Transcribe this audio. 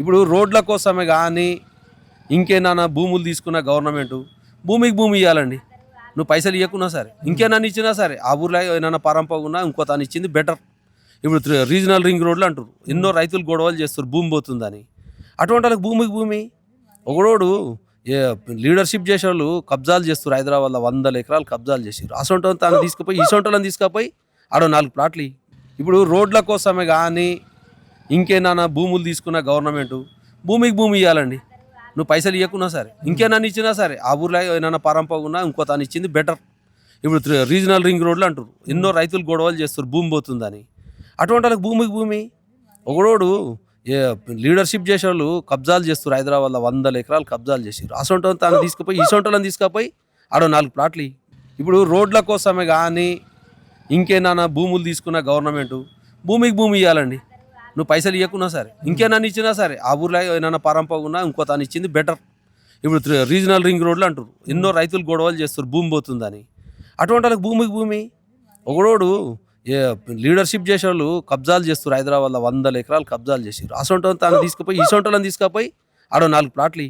ఇప్పుడు రోడ్ల కోసమే కానీ ఇంకేనా భూములు తీసుకున్న గవర్నమెంట్ భూమికి భూమి ఇవ్వాలండి. నువ్వు పైసలు ఇవ్వకున్నా సరే ఇంకేనా ఇచ్చినా సరే ఆ ఊర్లో ఏమైనా పరంపగున్నా ఇంకో తాను ఇచ్చింది బెటర్. ఇప్పుడు రీజనల్ రింగ్ రోడ్లు అంటారు, ఎన్నో రైతులు గొడవలు చేస్తారు భూమి పోతుందని. అటువంటి వాళ్ళకి భూమికి భూమి ఒకడోడు ఏ లీడర్షిప్ చేసే వాళ్ళు కబ్జాలు చేస్తారు. హైదరాబాద్లో 100 ఎకరాలు కబ్జాలు చేసారు. అసొంటి తాను తీసుకుపోయి ఇసొంటోళ్ళని తీసుకుపోయి ఆడో 4 ప్లాట్లు ఇప్పుడు రోడ్ల కోసమే కానీ ఇంకేనా భూములు తీసుకున్న గవర్నమెంట్ భూమికి భూమి ఇవ్వాలండి. నువ్వు పైసలు ఇవ్వకున్నా సరే ఇంకేనా ఇచ్చినా సరే ఆ ఊర్లో ఏమైనా పరంపగున్నా ఇంకో తాను ఇచ్చింది బెటర్. ఇప్పుడు రీజనల్ రింగ్ రోడ్లు అంటారు, ఎన్నో రైతులు గొడవలు చేస్తారు భూమి పోతుందని. అటువంటి వాళ్ళకి భూమికి భూమి ఒకడోడు ఏ లీడర్షిప్ చేసే వాళ్ళు కబ్జాలు చేస్తారు. హైదరాబాద్లో 100 ఎకరాలు కబ్జాలు చేసారు. అసొంటి తాను తీసుకుపోయి ఇసొంటోళ్ళని తీసుకుపోయి ఆడో 4 ప్లాట్లు ఇప్పుడు రోడ్ల కోసమే కానీ ఇంకేనా భూములు తీసుకున్న గవర్నమెంట్ భూమికి భూమి ఇవ్వాలండి. నువ్వు పైసలు ఇవ్వకున్నా సరే ఇంకేనా ఇచ్చినా సరే ఆ ఊర్లో ఏమైనా పరంపగున్నా ఇంకో తాను ఇచ్చింది బెటర్. ఇప్పుడు రీజనల్ రింగ్ రోడ్లు అంటారు, ఎన్నో రైతులు గొడవలు చేస్తారు భూమి పోతుందని. అటువంటి వాళ్ళకి భూమికి భూమి ఒకడోడు ఏ లీడర్షిప్ చేసే వాళ్ళు కబ్జాలు చేస్తారు. హైదరాబాద్లో 100 ఎకరాలు కబ్జాలు చేసారు. అసొంటి తాను తీసుకుపోయి ఇసొంటోళ్ళని తీసుకుపోయి ఆడో 4 ప్లాట్లు